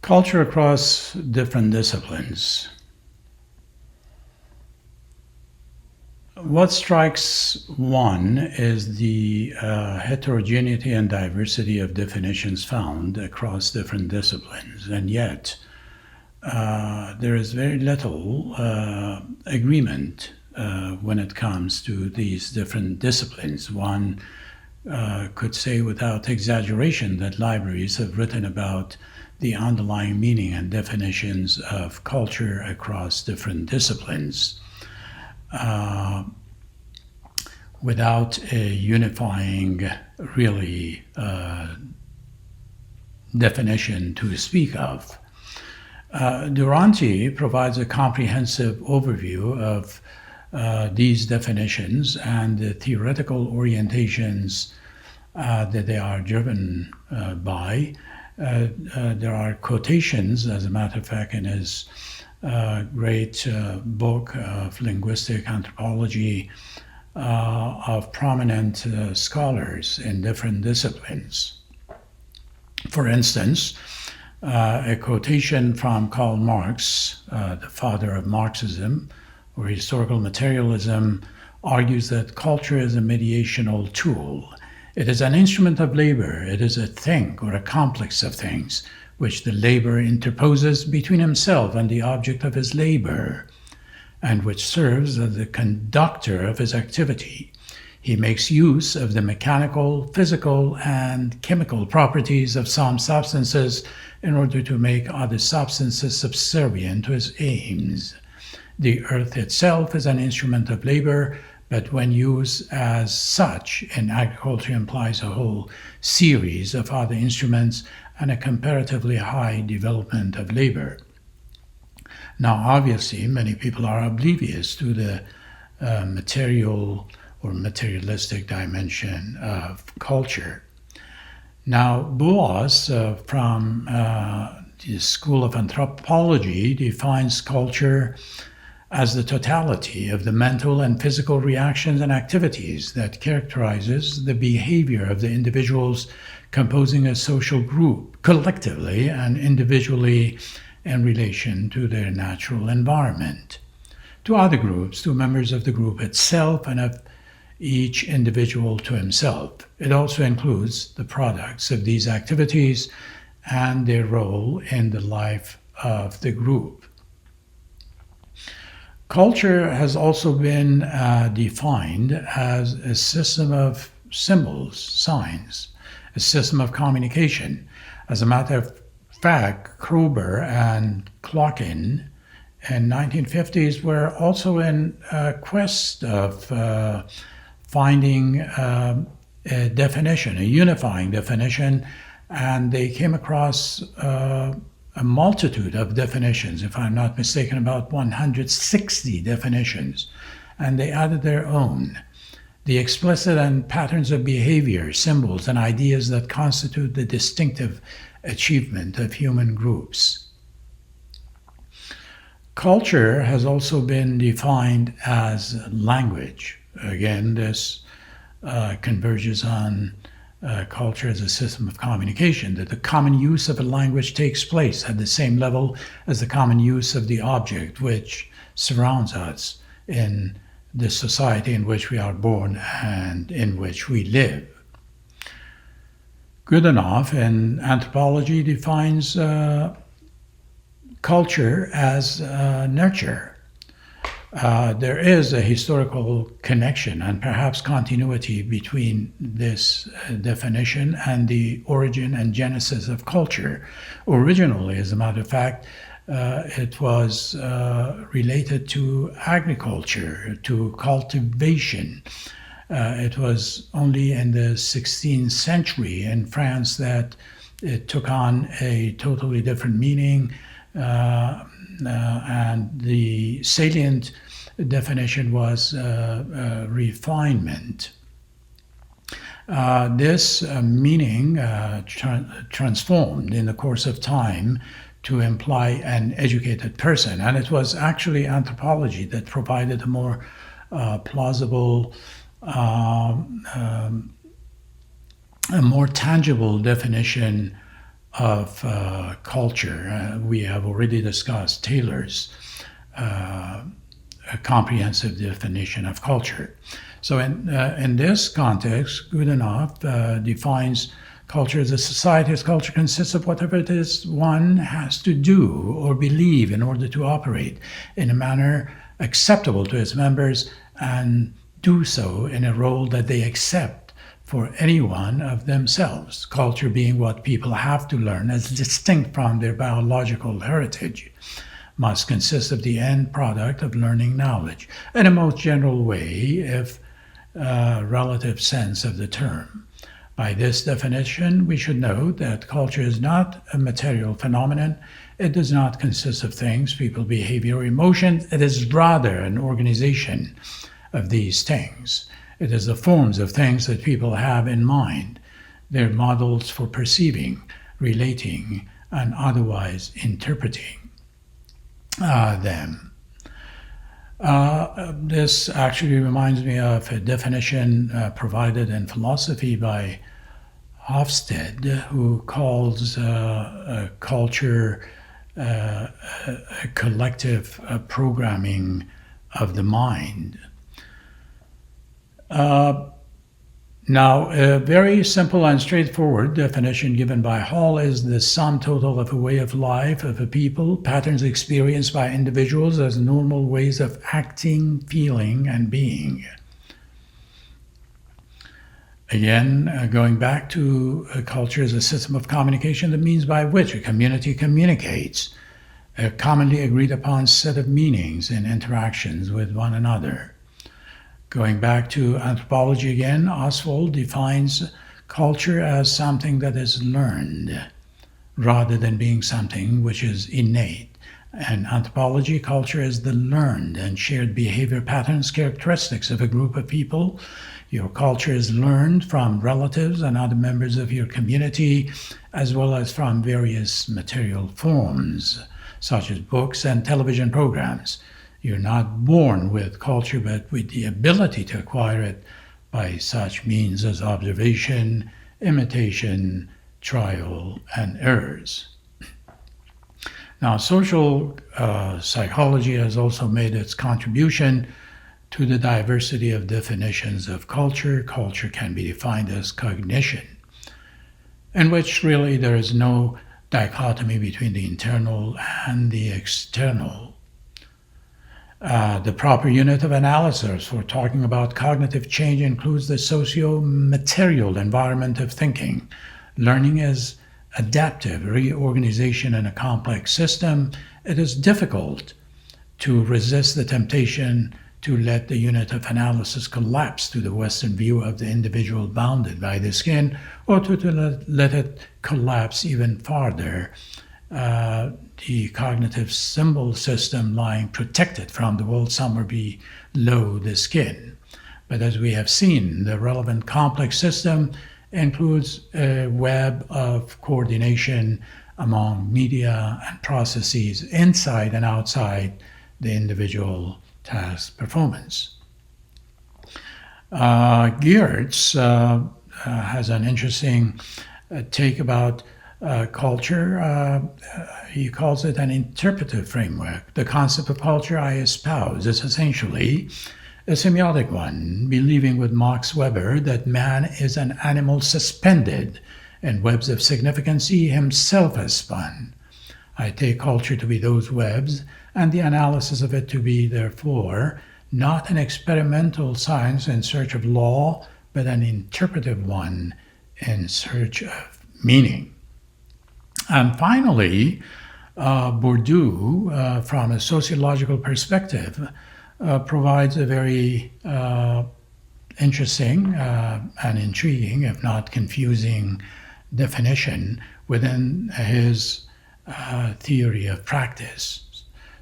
Culture across different disciplines. What strikes one is the heterogeneity and diversity of definitions found across different disciplines, and yet there is very little agreement when it comes to these different disciplines. One could say without exaggeration that libraries have written about the underlying meaning and definitions of culture across different disciplines without a unifying, really, definition to speak of. Duranty provides a comprehensive overview of these definitions and the theoretical orientations that they are driven by. There are quotations, as a matter of fact, in his great book of linguistic anthropology of prominent scholars in different disciplines. For instance, a quotation from Karl Marx, the father of Marxism, or historical materialism, argues that culture is a mediational tool. It is an instrument of labor. It is a thing or a complex of things which the laborer interposes between himself and the object of his labor, and which serves as the conductor of his activity. He makes use of the mechanical, physical, and chemical properties of some substances in order to make other substances subservient to his aims. The earth itself is an instrument of labor, but when used as such in agriculture implies a whole series of other instruments and a comparatively high development of labor. Now, obviously, many people are oblivious to the material or materialistic dimension of culture. Now, Boas from the School of Anthropology defines culture as the totality of the mental and physical reactions and activities that characterizes the behavior of the individuals composing a social group, collectively and individually in relation to their natural environment, to other groups, to members of the group itself, and of each individual to himself. It also includes the products of these activities and their role in the life of the group. Culture has also been defined as a system of symbols, signs, a system of communication. As a matter of fact, Kroeber and Clockin in 1950s were also in quest of finding a definition, a unifying definition, and they came across a multitude of definitions, if I'm not mistaken, about 160 definitions, and they added their own. The explicit and patterns of behavior, symbols, and ideas that constitute the distinctive achievement of human groups. Culture has also been defined as language. Again, this converges on culture as a system of communication, that the common use of a language takes place at the same level as the common use of the object which surrounds us in the society in which we are born and in which we live. Goodenough in anthropology defines culture as nurture. There is a historical connection and perhaps continuity between this definition and the origin and genesis of culture. Originally, as a matter of fact, it was related to agriculture, to cultivation. It was only in the 16th century in France that it took on a totally different meaning, and the salient definition was refinement. This meaning transformed in the course of time to imply an educated person, and it was actually anthropology that provided a more plausible, a more tangible definition of culture. We have already discussed Taylor's comprehensive definition of culture. So in this context, Goodenough defines culture as a society whose culture consists of whatever it is one has to do or believe in order to operate in a manner acceptable to its members and do so in a role that they accept for any one of themselves. Culture being what people have to learn as distinct from their biological heritage must consist of the end product of learning knowledge in a most general way, if relative sense of the term. By this definition, we should note that culture is not a material phenomenon. It does not consist of things, people, behavior, or emotions. It is rather an organization of these things. It is the forms of things that people have in mind, their models for perceiving, relating, and otherwise interpreting them. This actually reminds me of a definition provided in philosophy by Hofstede, who calls culture a collective programming of the mind. Now, a very simple and straightforward definition given by Hall is the sum total of a way of life of a people, patterns experienced by individuals as normal ways of acting, feeling, and being. Again, going back to culture as a system of communication, the means by which a community communicates, a commonly agreed upon set of meanings and interactions with one another. Going back to anthropology again, Oswald defines culture as something that is learned rather than being something which is innate. In anthropology, culture is the learned and shared behavior patterns, characteristics of a group of people. Your culture is learned from relatives and other members of your community, as well as from various material forms, such as books and television programs. You're not born with culture, but with the ability to acquire it by such means as observation, imitation, trial, and errors. Now, social psychology has also made its contribution to the diversity of definitions of culture. Culture can be defined as cognition, in which really there is no dichotomy between the internal and the external. The proper unit of analysis for talking about cognitive change includes the socio-material environment of thinking. Learning is adaptive reorganization in a complex system. It is difficult to resist the temptation to let the unit of analysis collapse to the Western view of the individual bounded by the skin, or to let it collapse even farther. The cognitive symbol system lying protected from the world somewhere below the skin. But as we have seen, the relevant complex system includes a web of coordination among media and processes inside and outside the individual task performance. Geertz has an interesting take about culture. He calls it an interpretive framework. The concept of culture I espouse is essentially a semiotic one, believing with Max Weber that man is an animal suspended in webs of significance he himself has spun. I take culture to be those webs, and the analysis of it to be, therefore, not an experimental science in search of law, but an interpretive one in search of meaning. And finally, Bourdieu, from a sociological perspective, provides a very interesting and intriguing, if not confusing, definition within his theory of practice.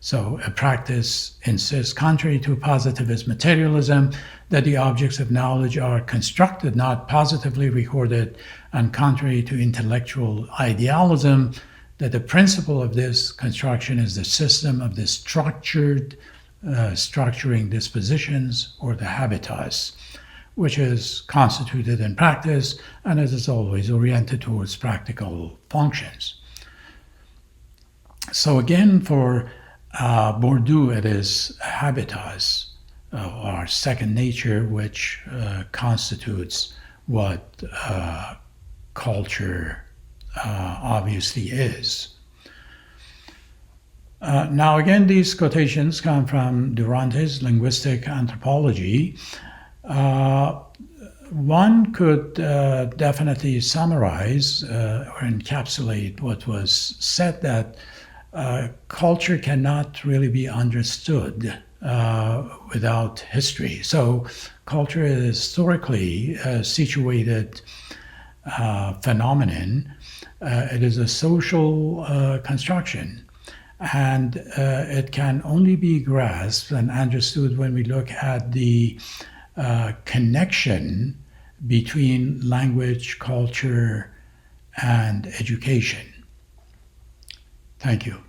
So a practice insists, contrary to positivist materialism, that the objects of knowledge are constructed, not positively recorded, and contrary to intellectual idealism, that the principle of this construction is the system of the structuring dispositions, or the habitus, which is constituted in practice, and it is always oriented towards practical functions. So again, for Bourdieu, it is habitus, or second nature, which constitutes what culture obviously is. Now again, these quotations come from Durante's linguistic anthropology. One could definitely summarize or encapsulate what was said, that culture cannot really be understood without history. So culture is historically situated phenomenon. It is a social construction, and it can only be grasped and understood when we look at the connection between language, culture, and education. Thank you.